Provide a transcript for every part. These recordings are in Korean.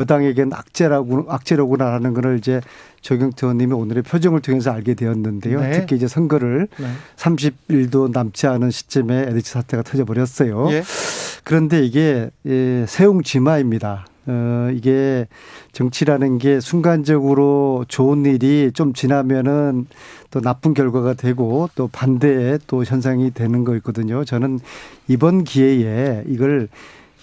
여당에겐 악재로구나라는 것을 이제 조경태 의원님이 오늘의 표정을 통해서 알게 되었는데요. 네. 특히 이제 선거를 네. 30일도 남지 않은 시점에 LH 사태가 터져버렸어요. 예. 그런데 이게 세웅지마입니다. 이게 정치라는 게 순간적으로 좋은 일이 좀 지나면은 또 나쁜 결과가 되고 또 반대의 또 현상이 되는 거 있거든요. 저는 이번 기회에 이걸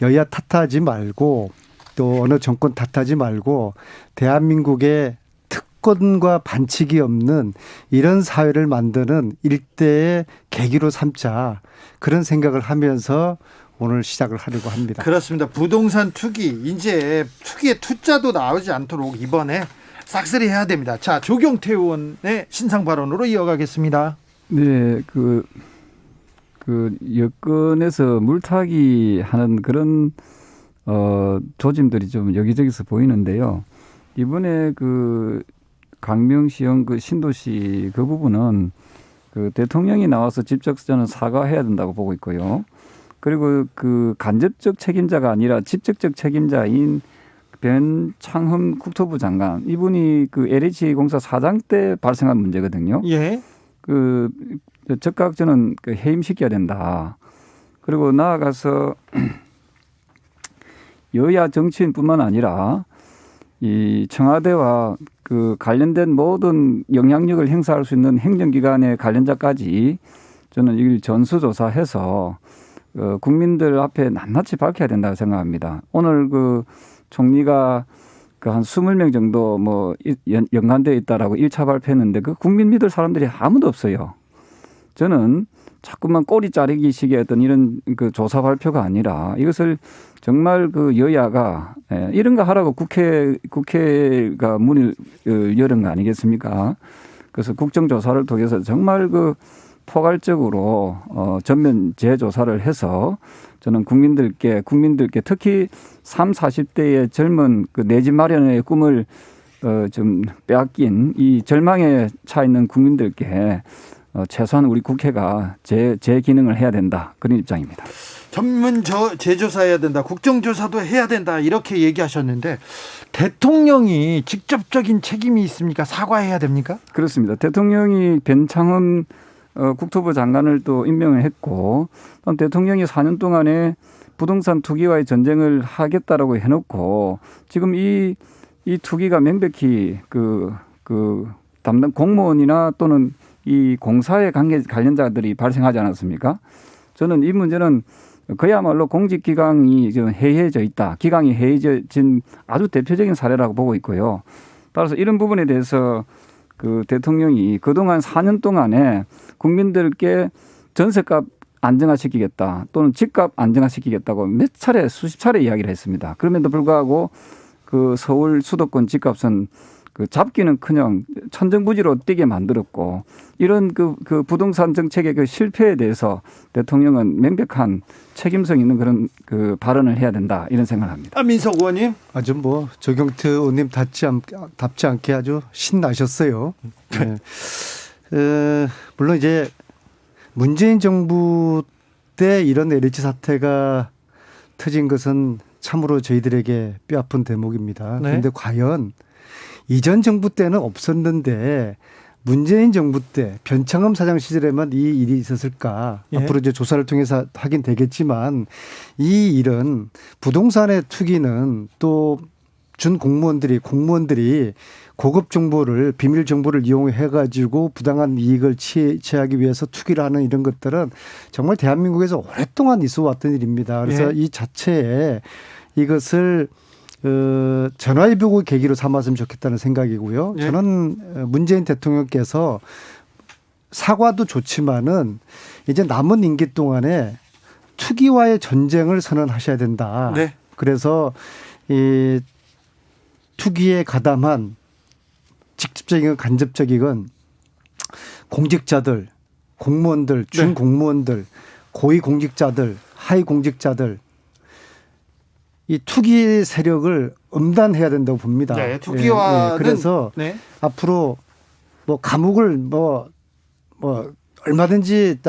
여야 탓하지 말고 또 어느 정권 탓하지 말고 대한민국의 특권과 반칙이 없는 이런 사회를 만드는 일대의 계기로 삼자 그런 생각을 하면서 오늘 시작을 하려고 합니다. 그렇습니다. 부동산 투기 이제 투기의 투자도 나오지 않도록 이번에 싹쓸이 해야 됩니다. 자, 조경태 의원의 신상 발언으로 이어가겠습니다. 네, 그 여권에서 물타기 하는 그런 조짐들이 좀 여기저기서 보이는데요. 이번에 그 강명시형 그 신도시 그 부분은 그 대통령이 나와서 직접 저는 사과해야 된다고 보고 있고요. 그리고 그 간접적 책임자가 아니라 직접적 책임자인 변창흠 국토부 장관 이분이 그 LH 공사 사장 때 발생한 문제거든요. 예. 그 즉각 저는 그 해임시켜야 된다. 그리고 나아가서 여야 정치인뿐만 아니라 이 청와대와 그 관련된 모든 영향력을 행사할 수 있는 행정기관의 관련자까지 저는 이걸 전수조사해서 국민들 앞에 낱낱이 밝혀야 된다고 생각합니다. 오늘 그 총리가 그 한 20명 정도 뭐 연관되어 있다라고 1차 발표했는데 그 국민 믿을 사람들이 아무도 없어요. 저는 자꾸만 꼬리 자르기 식의 어떤 이런 그 조사 발표가 아니라 이것을 정말 그 여야가 이런 거 하라고 국회가 문을 열은 거 아니겠습니까? 그래서 국정조사를 통해서 정말 그 포괄적으로 전면 재조사를 해서 저는 국민들께 특히 30, 40대의 젊은 그 내 집 마련의 꿈을 좀 빼앗긴 이 절망에 차 있는 국민들께 최소한 우리 국회가 제 기능을 해야 된다. 그런 입장입니다. 전문 재조사해야 된다. 국정조사도 해야 된다. 이렇게 얘기하셨는데 대통령이 직접적인 책임이 있습니까? 사과해야 됩니까? 그렇습니다. 대통령이 변창흠 국토부 장관을 또 임명을 했고 대통령이 4년 동안에 부동산 투기와의 전쟁을 하겠다라고 해놓고 지금 이 투기가 명백히 그 담당 공무원이나 또는 이 공사의 관련자들이 발생하지 않았습니까? 저는 이 문제는 그야말로 공직기강이 지금 해이해져 있다. 기강이 해이해진 아주 대표적인 사례라고 보고 있고요. 따라서 이런 부분에 대해서 그 대통령이 그동안 4년 동안에 국민들께 전세값 안정화시키겠다 또는 집값 안정화시키겠다고 몇 차례 수십 차례 이야기를 했습니다. 그럼에도 불구하고 그 서울 수도권 집값은 그 잡기는커녕 천정부지로 뛰게 만들었고 이런 그 부동산 정책의 그 실패에 대해서 대통령은 명백한 책임성 있는 그런 그 발언을 해야 된다 이런 생각을 합니다. 민석 의원님. 아주 뭐 조경태 의원님 답지 않게 아주 신나셨어요. 네. 물론 이제 문재인 정부 때 이런 LH 사태가 터진 것은 참으로 저희들에게 뼈아픈 대목입니다. 그런데 과연 이전 정부 때는 없었는데 문재인 정부 때 변창흠 사장 시절에만 이 일이 있었을까? 예. 앞으로 이제 조사를 통해서 하긴 되겠지만 이 일은 부동산의 투기는 또 준 공무원들이 고급 정보를 비밀 정보를 이용해 가지고 부당한 이익을 취하기 위해서 투기를 하는 이런 것들은 정말 대한민국에서 오랫동안 있어 왔던 일입니다. 그래서 이 자체에 이것을 전화위복의 계기로 삼았으면 좋겠다는 생각이고요. 저는 문재인 대통령께서 사과도 좋지만은 이제 남은 임기 동안에 투기와의 전쟁을 선언하셔야 된다. 네. 그래서 이 투기에 가담한 직접적이건 간접적이건 공직자들, 공무원들, 준공무원들, 고위공직자들, 하위공직자들 이 투기 세력을 엄단해야 된다고 봅니다. 네, 투기와는 그래서 앞으로 뭐 감옥을 뭐 얼마든지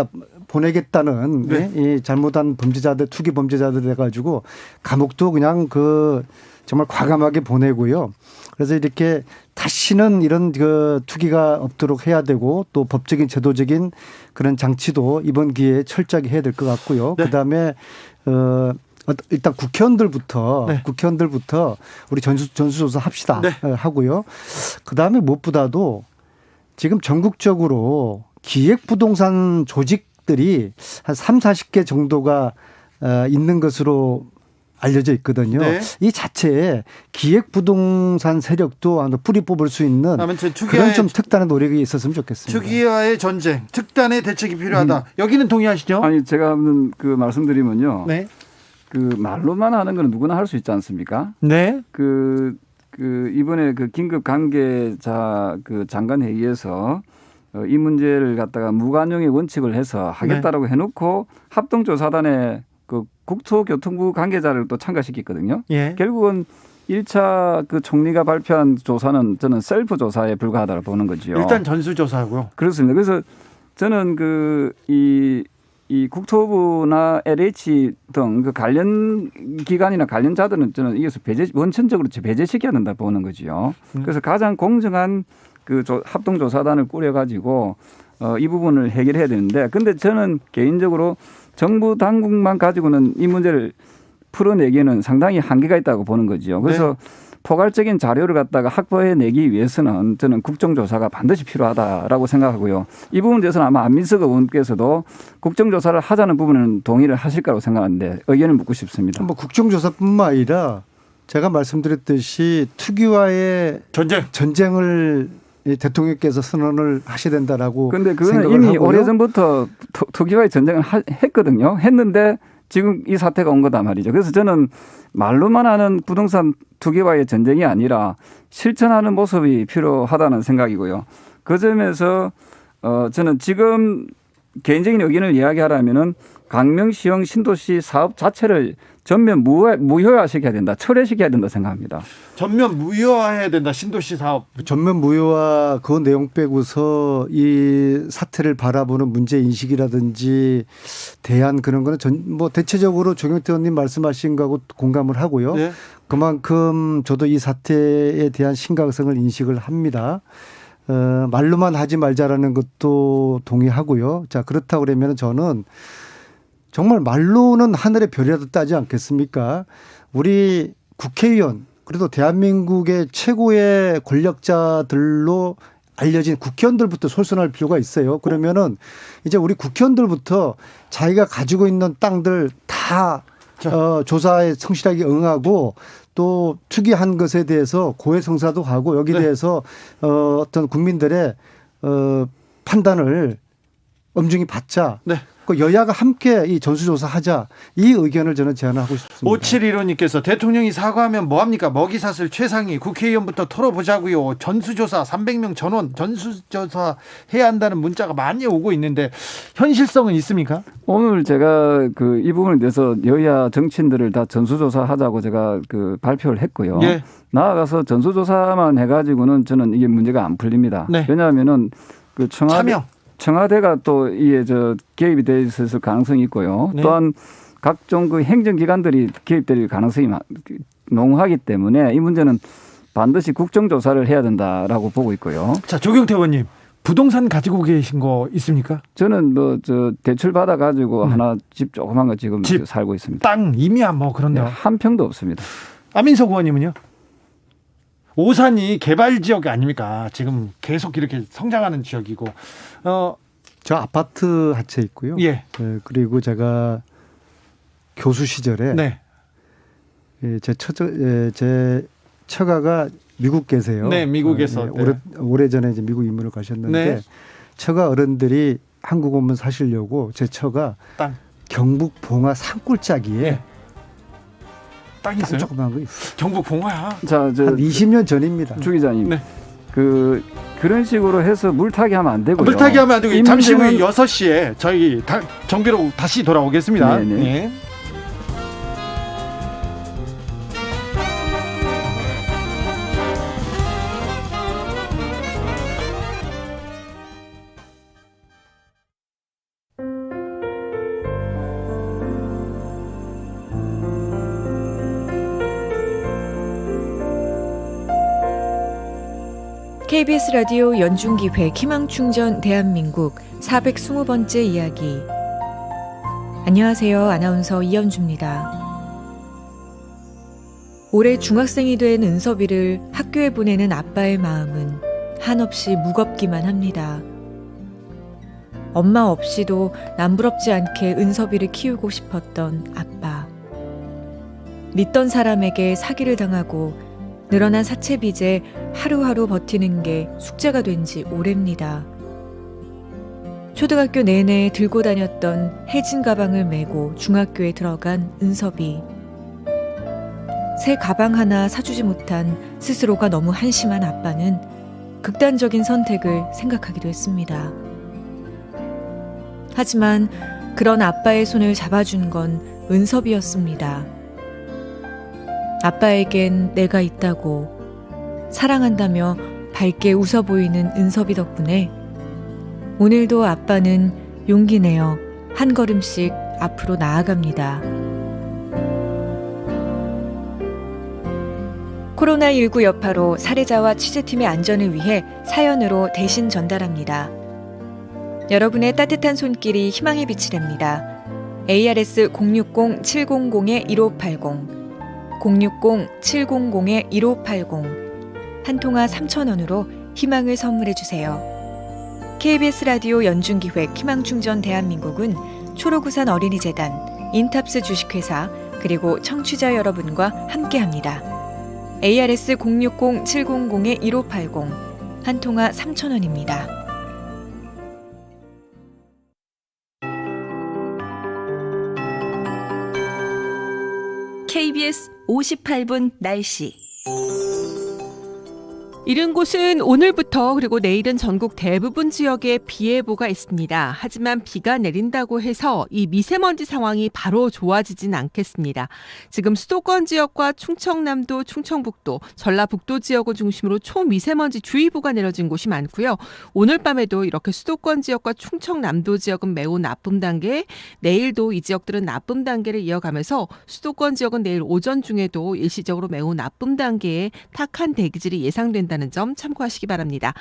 보내겠다는 이 잘못한 범죄자들, 투기 범죄자들 해가지고 감옥도 그냥 그 정말 과감하게 보내고요. 그래서 이렇게 다시는 이런 그 투기가 없도록 해야 되고 또 법적인 제도적인 그런 장치도 이번 기회에 철저하게 해야 될 것 같고요. 네. 그다음에 일단 국회의원들부터 네. 우리 전수조사 합시다 네. 하고요. 그다음에 무엇보다도 지금 전국적으로 기획부동산 조직들이 한 3, 40개 정도가 있는 것으로 알려져 있거든요. 네. 이 자체에 기획부동산 세력도 뿌리 뽑을 수 있는 아무튼 그런 좀 특단의 노력이 있었으면 좋겠습니다. 투기와의 전쟁, 특단의 대책이 필요하다. 여기는 동의하시죠? 아니 제가 그 말씀드리면요. 네. 그 말로만 하는 건 누구나 할 수 있지 않습니까? 네. 그 이번에 그 긴급 관계자 그 장관 회의에서 이 문제를 갖다가 무관용의 원칙을 해서 하겠다라고 해놓고 합동조사단에 그 국토교통부 관계자를 또 참가시켰거든요. 예. 결국은 1차 그 총리가 발표한 조사는 저는 셀프 조사에 불과하다고 보는 거지요. 일단 전수조사하고요. 그렇습니다. 그래서 저는 이 국토부나 LH 등 그 관련 기관이나 관련자들은 저는 이것을 원천적으로 배제시켜야 된다 보는 거지요. 그래서 가장 공정한 그 합동조사단을 꾸려가지고 이 부분을 해결해야 되는데, 근데 저는 개인적으로 정부 당국만 가지고는 이 문제를 풀어내기에는 상당히 한계가 있다고 보는 거지요. 그래서 포괄적인 자료를 갖다가 확보해내기 위해서는 저는 국정조사가 반드시 필요하다라고 생각하고요. 이 부분에 대해서는 아마 안민석 의원께서도 국정조사를 하자는 부분은 동의를 하실 거라고 생각하는데 의견을 묻고 싶습니다. 뭐 국정조사뿐만 아니라 제가 말씀드렸듯이 투기와의 전쟁을 대통령께서 선언을 하셔야 된다라고. 그런데 그거는 생각을 이미 하고요. 오래전부터 투기와의 전쟁을 했거든요. 했는데 지금 이 사태가 온 거다 말이죠. 그래서 저는 말로만 하는 부동산 투기와의 전쟁이 아니라 실천하는 모습이 필요하다는 생각이고요. 그 점에서 저는 지금 개인적인 의견을 이야기하라면은 강명시형 신도시 사업 자체를 전면 무효화시켜야 된다, 철회시켜야 된다 생각합니다. 전면 무효화해야 된다. 신도시 사업. 전면 무효화 그 내용 빼고서 이 사태를 바라보는 문제 인식이라든지 대안 그런 거는 뭐 대체적으로 조경태 의원님 말씀하신 거하고 공감을 하고요. 네. 그만큼 저도 이 사태에 대한 심각성을 인식을 합니다. 말로만 하지 말자라는 것도 동의하고요. 자, 그렇다고 그러면 저는 정말 말로는 하늘의 별이라도 따지 않겠습니까? 우리 국회의원, 그래도 대한민국의 최고의 권력자들로 알려진 국회의원들부터 솔선할 필요가 있어요. 그러면은 이제 우리 국회의원들부터 자기가 가지고 있는 땅들 다 조사에 성실하게 응하고 또 투기한 것에 대해서 고해성사도 하고 여기에 대해서 어떤 국민들의 판단을 엄중히 받자. 네. 그 여야가 함께 이 전수조사하자, 이 의견을 저는 제안하고 싶습니다. 5715님께서 대통령이 사과하면 뭐합니까? 먹이사슬 최상위 국회의원부터 털어보자고요. 전수조사 300명 전원 전수조사 해야 한다는 문자가 많이 오고 있는데 현실성은 있습니까? 오늘 제가 이 부분에 대해서 여야 정치인들을 다 전수조사하자고 제가 발표를 했고요. 예. 나아가서 전수조사만 해가지고는 저는 이게 문제가 안 풀립니다. 네. 왜냐하면은 참여. 청와대가 또 이에 개입이 돼 있을 가능성이 있고요. 네. 또한 각종 행정기관들이 개입될 가능성이 농후하기 때문에 이 문제는 반드시 국정조사를 해야 된다라고 보고 있고요. 자, 조경태 의원님, 부동산 가지고 계신 거 있습니까? 저는 대출 받아 가지고 하나 집 조그만 거 지금 살고 있습니다. 땅 임야 뭐 그런데요. 한 평도 없습니다. 안민석 의원님은요? 오산이 개발 지역 아닙니까? 지금 계속 이렇게 성장하는 지역이고. 저 아파트 한 채 있고요. 예. 그리고 제가 교수 시절에 네. 제 처가가 미국 계세요. 네, 미국에서. 오래전에 이제 미국 이민을 가셨는데 네. 처가 어른들이 한국 오면 사시려고 제 처가 땅. 경북 봉화 산골짜기에 네. 땅 있어요? 조그만 거 있어요. 경북 봉화야. 자, 한 20년 전입니다. 주 기자님. 네. 그런 식으로 해서 물타기 하면 안 되고요. 물타기 하면 안 되고 잠시 후 문제는 6시에 저희 정비로 다시 돌아오겠습니다. 네네. 네. KBS 라디오 연중기획 희망충전 대한민국 420번째 이야기. 안녕하세요. 아나운서 이연주입니다. 올해 중학생이 된 은섭이를 학교에 보내는 아빠의 마음은 한없이 무겁기만 합니다. 엄마 없이도 남부럽지 않게 은섭이를 키우고 싶었던 아빠. 믿던 사람에게 사기를 당하고 늘어난 사채 빚에 하루하루 버티는 게 숙제가 된 지 오래입니다. 초등학교 내내 들고 다녔던 해진 가방을 메고 중학교에 들어간 은섭이. 새 가방 하나 사주지 못한 스스로가 너무 한심한 아빠는 극단적인 선택을 생각하기도 했습니다. 하지만 그런 아빠의 손을 잡아준 건 은섭이었습니다. 아빠에겐 내가 있다고, 사랑한다며 밝게 웃어 보이는 은섭이 덕분에 오늘도 아빠는 용기 내어 한 걸음씩 앞으로 나아갑니다. 코로나19 여파로 사례자와 취재팀의 안전을 위해 사연으로 대신 전달합니다. 여러분의 따뜻한 손길이 희망의 빛이 됩니다. ARS 060-700-1580 060-700-1580 한 통화 3,000원으로 희망을 선물해 주세요. KBS 라디오 연중기획 희망충전 대한민국은 초록우산 어린이재단, 인탑스 주식회사, 그리고 청취자 여러분과 함께합니다. ARS 060-700-1580 한 통화 3,000원입니다. KBS 58분 날씨. 이른 곳은 오늘부터 그리고 내일은 전국 대부분 지역에 비 예보가 있습니다. 하지만 비가 내린다고 해서 이 미세먼지 상황이 바로 좋아지진 않겠습니다. 지금 수도권 지역과 충청남도, 충청북도, 전라북도 지역을 중심으로 초미세먼지 주의보가 내려진 곳이 많고요. 오늘 밤에도 이렇게 수도권 지역과 충청남도 지역은 매우 나쁨 단계, 내일도 이 지역들은 나쁨 단계를 이어가면서 수도권 지역은 내일 오전 중에도 일시적으로 매우 나쁨 단계의 탁한 대기질이 예상된다는 점 참고하시기 바랍니다.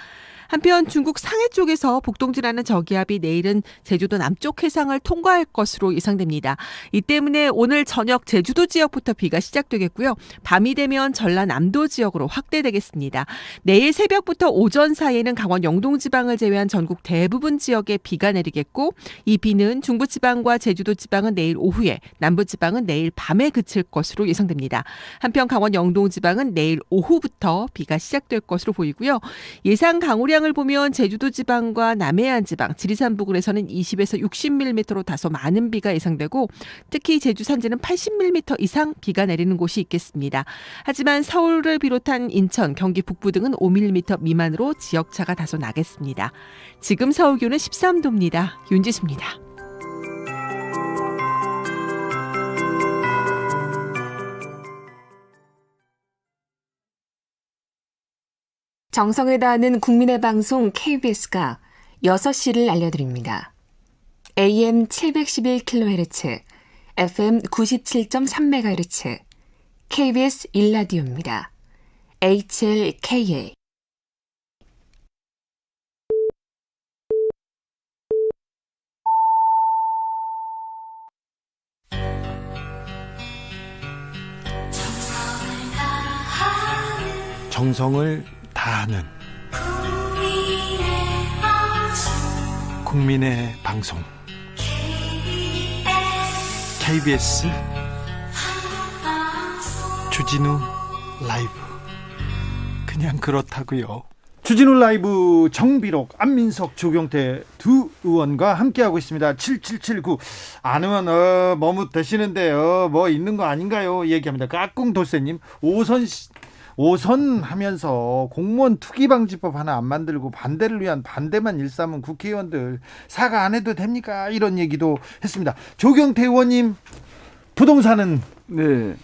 한편 중국 상해 쪽에서 북동진하는 저기압이 내일은 제주도 남쪽 해상을 통과할 것으로 예상됩니다. 이 때문에 오늘 저녁 제주도 지역부터 비가 시작되겠고요. 밤이 되면 전라남도 지역으로 확대되겠습니다. 내일 새벽부터 오전 사이에는 강원 영동지방을 제외한 전국 대부분 지역에 비가 내리겠고, 이 비는 중부지방과 제주도 지방은 내일 오후에, 남부지방은 내일 밤에 그칠 것으로 예상됩니다. 한편 강원 영동지방은 내일 오후부터 비가 시작될 것으로 보이고요. 예상 강우량 을 보면 제주도 지방과 남해안 지방, 지리산 부근에서는 20에서 60mm로 다소 많은 비가 예상되고, 특히 제주 산지는 80mm 이상 비가 내리는 곳이 있겠습니다. 하지만 서울을 비롯한 인천, 경기 북부 등은 5mm 미만으로 지역차가 다소 나겠습니다. 지금 서울 기온은 13도입니다. 윤지수입니다. 정성을 다하는 국민의 방송 KBS가 6시를 알려드립니다. AM 711kHz, FM 97.3MHz, KBS 1라디오입니다. HLKA. 정성을 다하는 국민의 방송 KBS 주진우 라이브. 그냥 그렇다고요. 주진우 라이브 정비록, 안민석, 조경태 두 의원과 함께하고 있습니다. 7779 안 의원 머뭇대시는데요. 뭐 있는 거 아닌가요? 얘기합니다. 까꿍돌쇠님, 오선 하면서 공무원 투기방지법 하나 안 만들고 반대를 위한 반대만 일삼은 국회의원들 사과 안 해도 됩니까? 이런 얘기도 했습니다. 조경태 의원님, 부동산은? 네,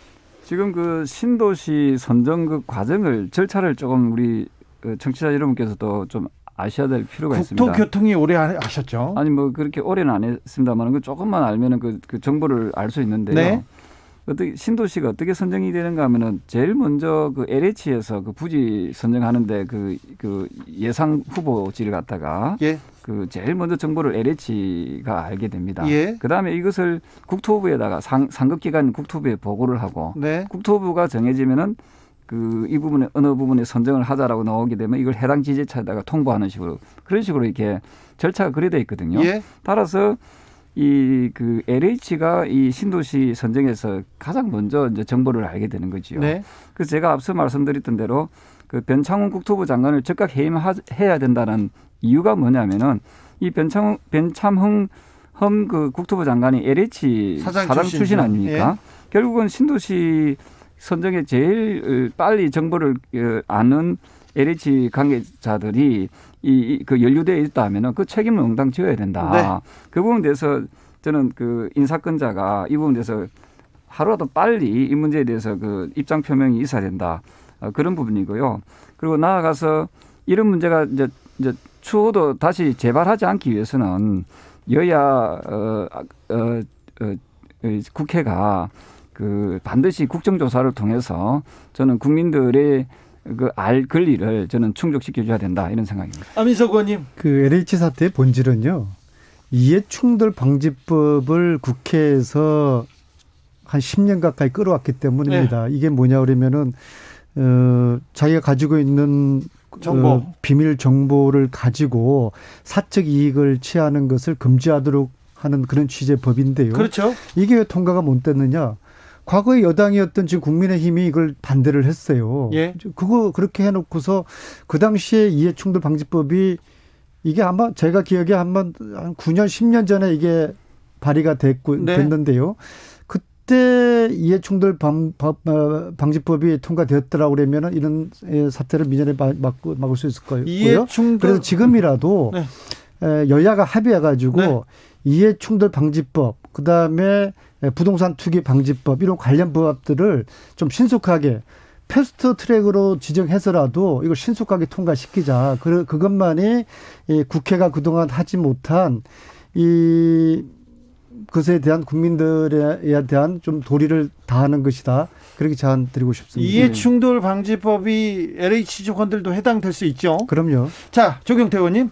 지금 그 신도시 선정 그 과정을, 절차를 조금 우리 청취자 여러분께서도 좀 아셔야 될 필요가 있습니다. 국토교통이 오래 하셨죠? 아니 뭐 그렇게 오래는 안 했습니다만 그 조금만 알면은 그 정보를 알 수 있는데요. 네. 어떻게 신도시가 어떻게 선정이 되는가 하면은 제일 먼저 그 LH에서 그 부지 선정하는데 그 예상 후보지를 갖다가 예. 그 제일 먼저 정보를 LH가 알게 됩니다. 예. 그다음에 이것을 국토부에다가 상급기관 국토부에 보고를 하고 네. 국토부가 정해지면은 그 이 부분에 어느 부분에 선정을 하자라고 나오게 되면 이걸 해당 지자체에다가 통보하는 식으로 그런 식으로 이렇게 절차가 그리 돼 있거든요. 예. 따라서 이 그 LH가 이 신도시 선정에서 가장 먼저 이제 정보를 알게 되는 거지요. 네. 그래서 제가 앞서 말씀드렸던 대로 그 변창훈 국토부 장관을 즉각 해임해야 된다는 이유가 뭐냐면은 이 변참흠 그 국토부 장관이 LH 사장 출신 아닙니까? 예. 결국은 신도시 선정에 제일 빨리 정보를 아는 LH 관계자들이 그 연루되어 있다 하면은 그 책임을 응당 지어야 된다. 네. 그 부분에 대해서 저는 그 인사권자가 이 부분에 대해서 하루라도 빨리 이 문제에 대해서 그 입장 표명이 있어야 된다. 그런 부분이고요. 그리고 나아가서 이런 문제가 이제 추후도 다시 재발하지 않기 위해서는 여야 국회가 그 반드시 국정조사를 통해서 저는 국민들의 그 알 권리를 저는 충족시켜줘야 된다 이런 생각입니다. 안민석 의원님. 그 LH 사태의 본질은요. 이해충돌 방지법을 국회에서 한 10년 가까이 끌어왔기 때문입니다. 이게 뭐냐 그러면은 자기가 가지고 있는 정보. 비밀 정보를 가지고 사적 이익을 취하는 것을 금지하도록 하는 그런 취지의 법인데요. 그렇죠. 이게 왜 통과가 못 됐느냐? 과거에 여당이었던 지금 국민의힘이 이걸 반대를 했어요. 예. 그거 그렇게 해놓고서 그 당시에 이해충돌 방지법이 이게 아마 제가 기억에 한 9년, 10년 전에 이게 발의가 됐는데요. 그때 이해충돌 방지법이 통과되었더라고 그러면은 이런 사태를 미연에 막을 수 있을 거예요. 이해충돌. 그래서 지금이라도 네. 여야가 합의해가지고 네. 이해충돌 방지법, 그 다음에 부동산 투기 방지법 이런 관련 법들을 좀 신속하게 패스트 트랙으로 지정해서라도 이걸 신속하게 통과시키자. 그것만이 국회가 그동안 하지 못한 이 것에 대한 국민들에 대한 좀 도리를 다하는 것이다. 그렇게 제안 드리고 싶습니다. 이해충돌 방지법이 LH 조건들도 해당될 수 있죠. 그럼요. 자, 조경태 의원님.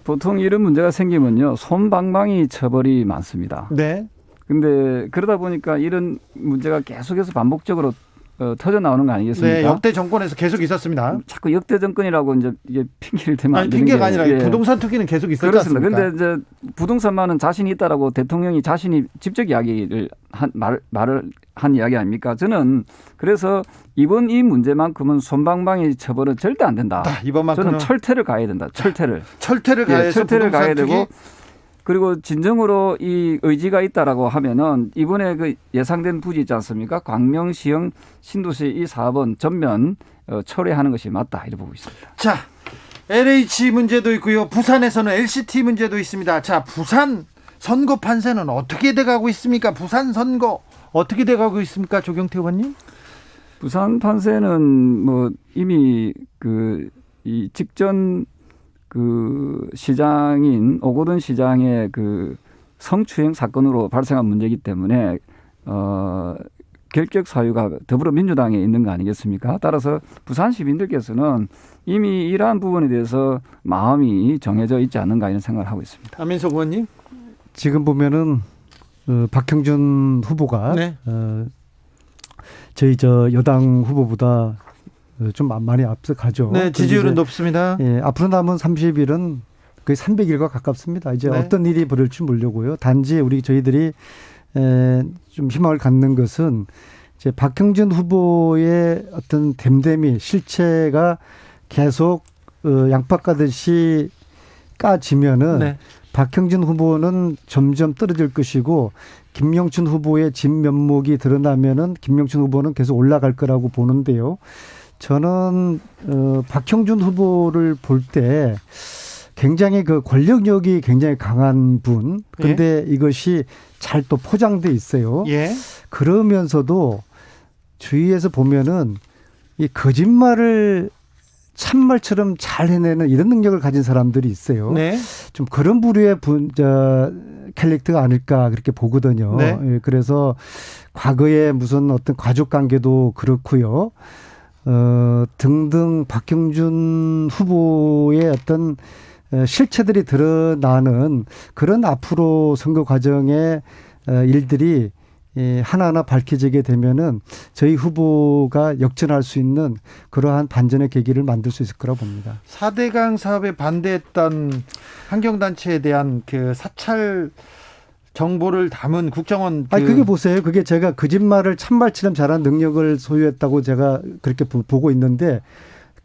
보통 이런 문제가 생기면요. 솜방망이 처벌이 많습니다. 네. 근데 그러다 보니까 이런 문제가 계속해서 반복적으로 터져 나오는 거 아니겠습니까? 네, 역대 정권에서 계속 있었습니다. 자꾸 역대 정권이라고 이제 이게 핑계를 대면 안 되는 게 핑계가 아니라 부동산 투기는 계속 있었지 그렇습니다. 않습니까? 근데 이제 부동산만은 자신이 있다라고 대통령이 자신이 직접 이야기를 말을 한 이야기 아닙니까? 저는 그래서 이번 이 문제만큼은 솜방망이 처벌은 절대 안 된다. 이번만큼은 저는 철퇴를 가야 된다. 철퇴를 가해서 철퇴를 가야 투기? 되고. 그리고 진정으로 이 의지가 있다라고 하면은 이번에 그 예상된 부지 있지 않습니까? 광명시형 신도시 이 사업은 전면 철회하는 것이 맞다 이렇게 보고 있습니다. 자, LH 문제도 있고요. 부산에서는 LCT 문제도 있습니다. 자, 부산 선거 판세는 어떻게 돼가고 있습니까? 부산 선거 어떻게 돼가고 있습니까, 조경태 의원님? 부산 판세는 뭐 이미 이 직전 그 시장인 오거돈 시장의 그 성추행 사건으로 발생한 문제이기 때문에 결격 사유가 더불어민주당에 있는 거 아니겠습니까? 따라서 부산 시민들께서는 이미 이러한 부분에 대해서 마음이 정해져 있지 않는가 이런 생각을 하고 있습니다. 안민석 의원님. 지금 보면은 박형준 후보가 네. 저희 여당 후보보다 좀 많이 앞서가죠. 네, 지지율은 높습니다. 예, 앞으로 남은 30일은 거의 300일과 가깝습니다. 이제 네. 어떤 일이 벌어질지 모르고요. 단지 저희들이 좀 희망을 갖는 것은 이제 박형준 후보의 어떤 댐댐이 실체가 계속 양파가듯이 까지면은 네. 박형준 후보는 점점 떨어질 것이고 김영춘 후보의 진면목이 드러나면은 김영춘 후보는 계속 올라갈 거라고 보는데요. 저는 박형준 후보를 볼 때 굉장히 그 권력력이 굉장히 강한 분. 그런데 이것이 잘 또 포장돼 있어요. 예. 그러면서도 주위에서 보면은 이 거짓말을 참말처럼 잘 해내는 이런 능력을 가진 사람들이 있어요. 네. 좀 그런 부류의 캐릭터가 아닐까 그렇게 보거든요. 네. 예, 그래서 과거에 무슨 어떤 가족 관계도 그렇고요. 등등 박형준 후보의 어떤 실체들이 드러나는 그런 앞으로 선거 과정의 일들이 하나하나 밝혀지게 되면은 저희 후보가 역전할 수 있는 그러한 반전의 계기를 만들 수 있을 거라고 봅니다. 4대강 사업에 반대했던 환경단체에 대한 그 사찰 정보를 담은 국정원. 아니, 그게 보세요. 그게 제가 거짓말을 참말처럼 잘하는 능력을 소유했다고 제가 그렇게 보고 있는데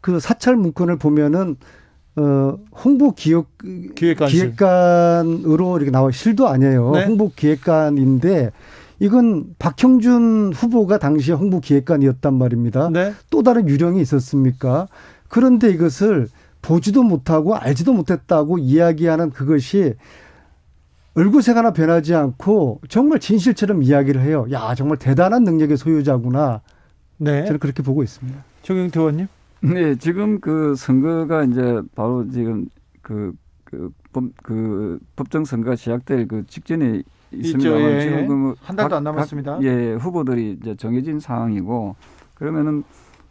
그 사찰 문건을 보면은 홍보 기획관으로 이렇게 나와 실도 아니에요. 네. 홍보 기획관인데 이건 박형준 후보가 당시에 홍보 기획관이었단 말입니다. 네. 또 다른 유령이 있었습니까? 그런데 이것을 보지도 못하고 알지도 못했다고 이야기하는 그것이 얼굴색 하나 변하지 않고 정말 진실처럼 이야기를 해요. 야, 정말 대단한 능력의 소유자구나. 네. 저는 그렇게 보고 있습니다. 조경태 의원님. 네, 지금 그 선거가 이제 바로 지금 그 법정 선거가 시작될 그 직전에 있습니다만 예, 지금 그 한 달도 안 남았습니다. 예, 후보들이 이제 정해진 상황이고 그러면은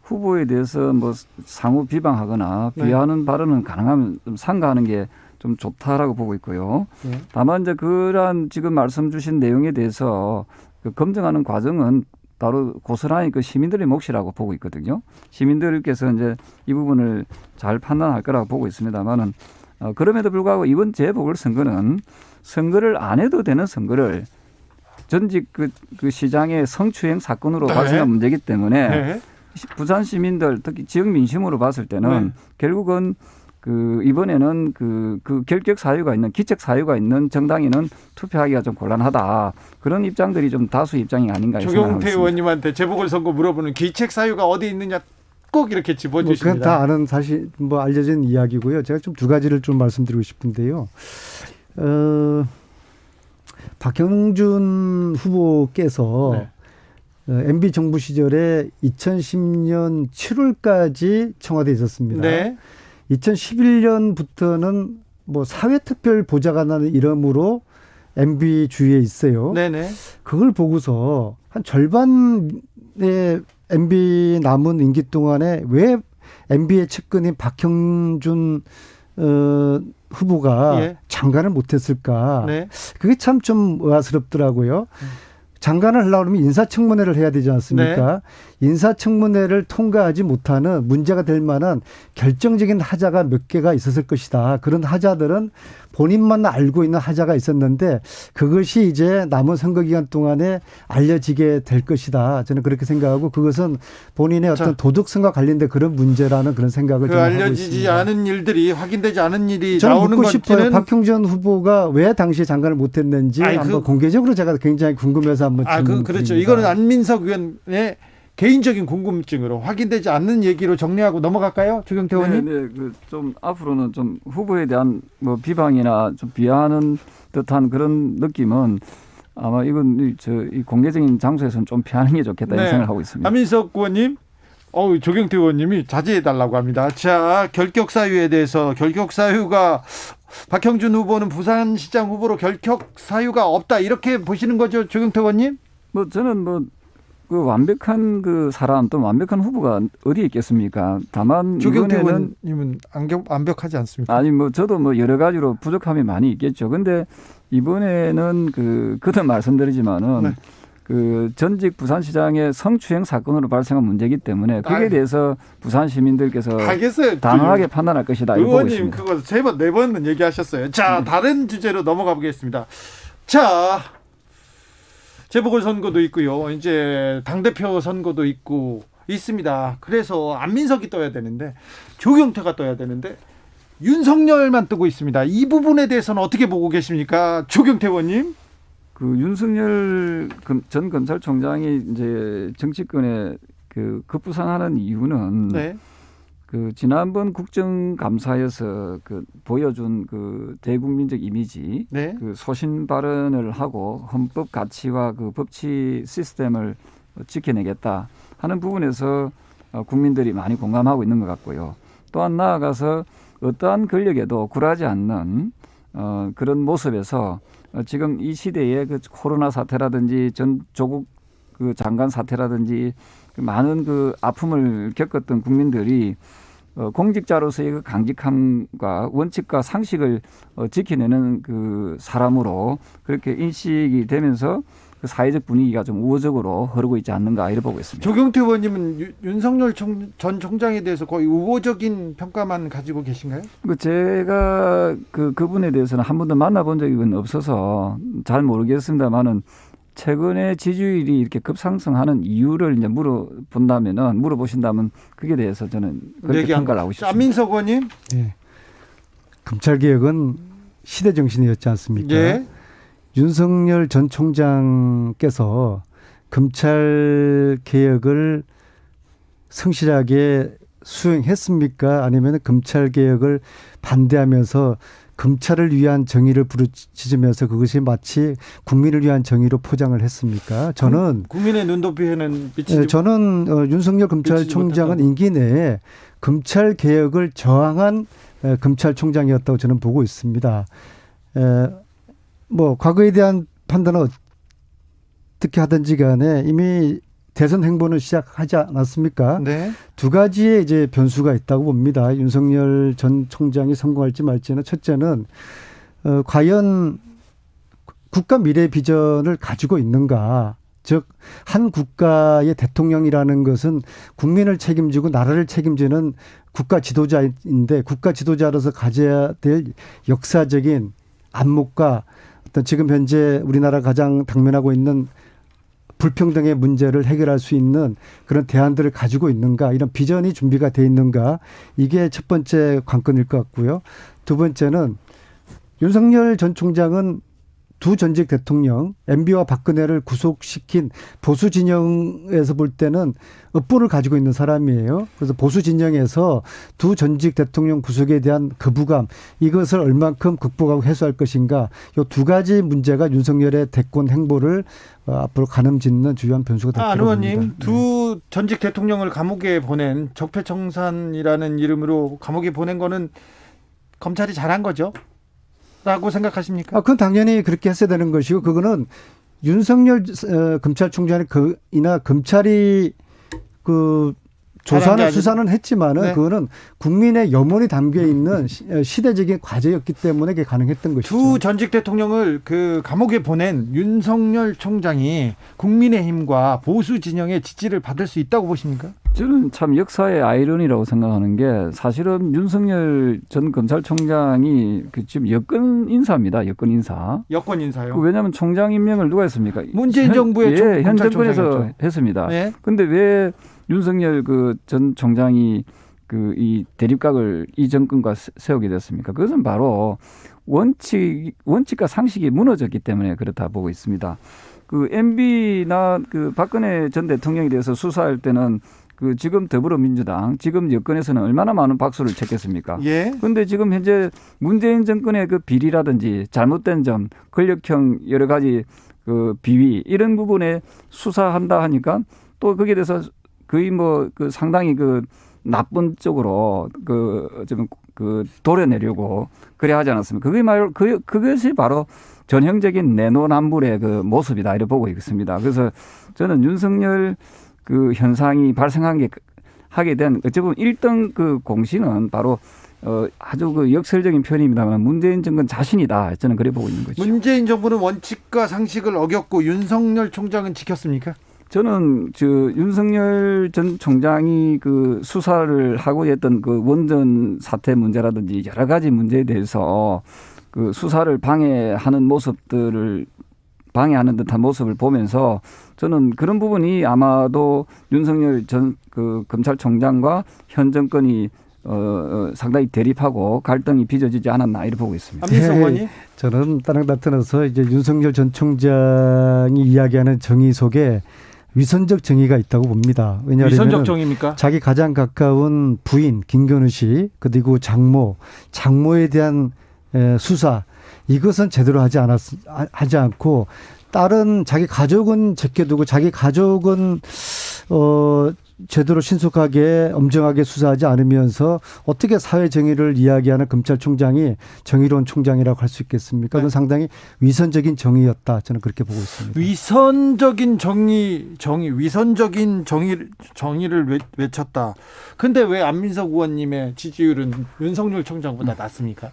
후보에 대해서 뭐 상호 비방하거나 네. 비하하는 발언은 가능하면 좀 삼가하는 게 좀 좋다라고 보고 있고요. 네. 다만 이제 그러한 지금 말씀 주신 내용에 대해서 그 검증하는 과정은 바로 고스란히 그 시민들의 몫이라고 보고 있거든요. 시민들께서 이제 이 부분을 잘 판단할 거라고 보고 있습니다만은 그럼에도 불구하고 이번 재보궐선거는 선거를 안 해도 되는 선거를 전직 그 시장의 성추행 사건으로 네. 발생한 문제이기 때문에 네. 부산 시민들 특히 지역 민심으로 봤을 때는 결국은 그 이번에는 그 결격 사유가 있는 기책 사유가 있는 정당에는 투표하기가 좀 곤란하다 그런 입장들이 좀 다수 입장이 아닌가 생각하고 있습니다. 조경태 의원님한테 재보궐선거 물어보는 기책 사유가 어디 있느냐 꼭 이렇게 집어주십니다. 그건 다 아는 사실 뭐 알려진 이야기고요. 제가 좀 두 가지를 좀 말씀드리고 싶은데요. 박형준 후보께서 MB 정부 시절에 2010년 7월까지 청와대에 있었습니다. 네. 2011년부터는 뭐 사회특별 보좌관이라는 이름으로 MB 주위에 있어요. 네네. 그걸 보고서 한 절반의 MB 남은 임기 동안에 왜 MB의 측근인 박형준 후보가 장관을 못했을까? 네. 그게 참 좀 의아스럽더라고요. 장관을 하려고 하면 인사청문회를 해야 되지 않습니까? 인사청문회를 통과하지 못하는 문제가 될 만한 결정적인 하자가 몇 개가 있었을 것이다. 그런 하자들은 본인만 알고 있는 하자가 있었는데 그것이 이제 남은 선거 기간 동안에 알려지게 될 것이다. 저는 그렇게 생각하고 그것은 본인의 어떤 도덕성과 관련된 그런 문제라는 그런 생각을 그 좀 하고 알려지지 있습니다. 않은 일들이 확인되지 않은 일이 저는 나오는 묻고 싶어요. 건지는 박형준 후보가 왜 당시에 장관을 못했는지 한번 공개적으로 제가 굉장히 궁금해서 한번 질문 그렇죠. 드립니다. 이거는 안민석 의원의 개인적인 궁금증으로 확인되지 않는 얘기로 정리하고 넘어갈까요, 조경태 의원님? 네, 그 좀 앞으로는 좀 후보에 대한 뭐 비방이나 좀 비하하는 듯한 그런 느낌은 아마 이건 이 공개적인 장소에서는 좀 피하는 게 좋겠다 이런 생각을 하고 있습니다. 안민석 의원님, 조경태 의원님이 자제해 달라고 합니다. 자, 결격 사유에 대해서 결격 사유가 박형준 후보는 부산시장 후보로 결격 사유가 없다 이렇게 보시는 거죠, 조경태 의원님? 뭐 저는 그 완벽한 그 사람 또 완벽한 후보가 어디에 있겠습니까? 다만 조경태 이번에는 의원님은 완벽하지 않습니까? 아니 뭐 저도 뭐 여러 가지로 부족함이 많이 있겠죠. 근데 이번에는 그도 말씀드리지만은 그 전직 부산시장의 성추행 사건으로 발생한 문제이기 때문에 거기에 대해서 부산 시민들께서 알겠어요. 단호하게 판단할 것이다. 의원님 그거 3번, 4번은 얘기하셨어요. 자, 다른 주제로 넘어가 보겠습니다. 자, 재보궐선거도 있고요. 이제 당대표 선거도 있습니다. 그래서 안민석이 떠야 되는데 조경태가 떠야 되는데 윤석열만 뜨고 있습니다. 이 부분에 대해서는 어떻게 보고 계십니까, 조경태 의원님? 그 윤석열 전 검찰총장이 이제 정치권에 급부상하는 이유는 그 지난번 국정감사에서 보여준 대국민적 이미지, 그 소신 발언을 하고 헌법 가치와 그 법치 시스템을 지켜내겠다 하는 부분에서 국민들이 많이 공감하고 있는 것 같고요. 또한 나아가서 어떠한 권력에도 굴하지 않는 그런 모습에서 지금 이 시대에 그 코로나 사태라든지 전 조국 그 장관 사태라든지 그 많은 그 아픔을 겪었던 국민들이 공직자로서의 그 강직함과 원칙과 상식을 지켜내는 그 사람으로 그렇게 인식이 되면서 그 사회적 분위기가 좀 우호적으로 흐르고 있지 않는가 이렇게 보고 있습니다. 조경태 의원님은 윤석열 전 총장에 대해서 거의 우호적인 평가만 가지고 계신가요? 제가 그분에 대해서는 한 번도 만나본 적은 없어서 잘 모르겠습니다만은 최근에 지지율이 이렇게 급상승하는 이유를 이제 물어보신다면 그게 대해서 저는 그렇게 평가를 하고 싶습니다. 안민석 의원님, 예. 검찰 개혁은 시대 정신이었지 않습니까? 예. 윤석열 전 총장께서 검찰 개혁을 성실하게 수행했습니까? 아니면 검찰 개혁을 반대하면서 검찰을 위한 정의를 부르짖으면서 그것이 마치 국민을 위한 정의로 포장을 했습니까? 저는 국민의 눈높이에는 미치지 저는 윤석열 검찰총장은 임기 내에 검찰 개혁을 저항한 검찰총장이었다고 저는 보고 있습니다. 뭐 과거에 대한 판단은 어떻게 하든지 간에 이미 대선 행보는 시작하지 않았습니까? 네. 두 가지의 이제 변수가 있다고 봅니다. 윤석열 전 총장이 성공할지 말지는 첫째는 과연 국가 미래 비전을 가지고 있는가? 즉 한 국가의 대통령이라는 것은 국민을 책임지고 나라를 책임지는 국가 지도자인데 국가 지도자로서 가져야 될 역사적인 안목과 어떤 지금 현재 우리나라 가장 당면하고 있는 불평등의 문제를 해결할 수 있는 그런 대안들을 가지고 있는가, 이런 비전이 준비가 돼 있는가, 이게 첫 번째 관건일 것 같고요. 두 번째는 윤석열 전 총장은 두 전직 대통령 MB와 박근혜를 구속시킨 보수 진영에서 볼 때는 업보를 가지고 있는 사람이에요. 그래서 보수 진영에서 두 전직 대통령 구속에 대한 거부감, 이것을 얼만큼 극복하고 해소할 것인가, 이 두 가지 문제가 윤석열의 대권 행보를 앞으로 가늠짓는 주요한 변수가 될 거라고 봅니다. 의원님, 두 전직 대통령을 감옥에 보낸 적폐청산이라는 이름으로 감옥에 보낸 거는 검찰이 잘한 거죠? 라고 생각하십니까? 그건 당연히 그렇게 했어야 되는 것이고, 그거는 윤석열 검찰총장이 이나 검찰이 조사는 수사는 했지만은 네. 그거는 국민의 염원이 담겨 있는 시대적인 과제였기 때문에 그게 가능했던 것이죠. 두 전직 대통령을 감옥에 보낸 윤석열 총장이 국민의힘과 보수 진영의 지지를 받을 수 있다고 보십니까? 저는 참 역사의 아이러니라고 생각하는 게 사실은 윤석열 전 검찰총장이 지금 여권 인사입니다. 여권 인사. 여권 인사요? 왜냐하면 총장 임명을 누가 했습니까? 문재인 정부의 현 정권에서 했습니다. 그런데 왜 윤석열 전 총장이 이 정권과 세우게 됐습니까? 그것은 바로 원칙과 상식이 무너졌기 때문에 그렇다 보고 있습니다. MB나 박근혜 전 대통령에 대해서 수사할 때는 지금 더불어민주당, 지금 여권에서는 얼마나 많은 박수를 쳤겠습니까? 그런데 지금 현재 문재인 정권의 비리라든지 잘못된 점, 권력형 여러 가지 비위 이런 부분에 수사한다 하니까 또 거기에 대해서 거의 상당히 나쁜 쪽으로 좀 도려내려고 그래 하지 않았습니까? 그것이 바로 전형적인 내노남불의 모습이다 이렇게 보고 있습니다. 그래서 저는 윤석열 현상이 하게 된 어찌 보면 1등 공신은 바로 아주 역설적인 표현입니다만 문재인 정권 자신이다. 저는 그래 보고 있는 거죠. 문재인 정부는 원칙과 상식을 어겼고 윤석열 총장은 지켰습니까? 저는 윤석열 전 총장이 수사를 하고 했던 원전 사태 문제라든지 여러 가지 문제에 대해서 수사를 방해하는 듯한 모습을 보면서 저는 그런 부분이 아마도 윤석열 전 검찰총장과 현 정권이 상당히 대립하고 갈등이 빚어지지 않았나 이렇게 보고 있습니다. 안민석 의원님? 저는 다른 나타나서 이제 윤석열 전 총장이 이야기하는 정의 속에 위선적 정의가 있다고 봅니다. 왜냐하면 위선적 정의입니까? 자기 가장 가까운 부인 김건희 씨 그리고 장모에 대한 수사, 이것은 제대로 하지 않고 다른 자기 가족은 제껴두고 자기 가족은 제대로 신속하게 엄정하게 수사하지 않으면서 어떻게 사회 정의를 이야기하는 검찰총장이 정의로운 총장이라고 할 수 있겠습니까? 그건 상당히 위선적인 정의였다. 저는 그렇게 보고 있습니다. 위선적인 위선적인 정의를 외쳤다. 근데 왜 안민석 의원님의 지지율은 윤석열 총장보다 낮습니까?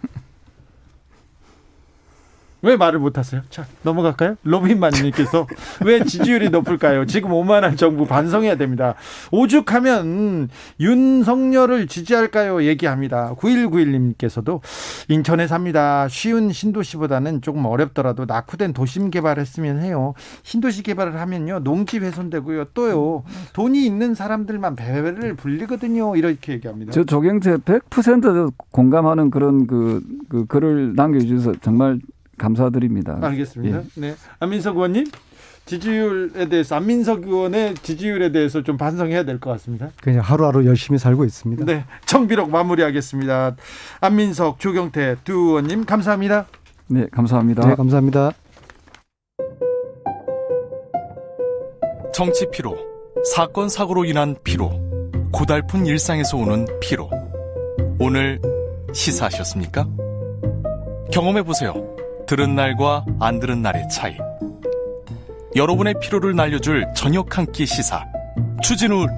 왜 말을 못하세요? 자, 넘어갈까요? 로빈만님께서 왜 지지율이 높을까요? 지금 오만한 정부 반성해야 됩니다. 오죽하면 윤석열을 지지할까요? 얘기합니다. 9191님께서도 인천에 삽니다. 쉬운 신도시보다는 조금 어렵더라도 낙후된 도심 개발했으면 해요. 신도시 개발을 하면요, 농지 훼손되고요, 또요 돈이 있는 사람들만 배를 불리거든요. 이렇게 얘기합니다. 저 조경태 100% 공감하는 그런 그 글을 남겨주셔서 정말 감사드립니다. 알겠습니다. 예. 네, 안민석 의원님 지지율에 대해서, 안민석 의원의 지지율에 대해서 좀 반성해야 될 것 같습니다. 그냥 하루하루 열심히 살고 있습니다. 네, 정비록 마무리하겠습니다. 안민석, 조경태 두 의원님 감사합니다. 네, 감사합니다. 네, 감사합니다. 정치 피로, 사건 사고로 인한 피로, 고달픈 일상에서 오는 피로. 오늘 시사하셨습니까? 경험해보세요. 들은 날과 안 들은 날의 차이. 여러분의 피로를 날려줄 저녁 한 끼 시사. 추진우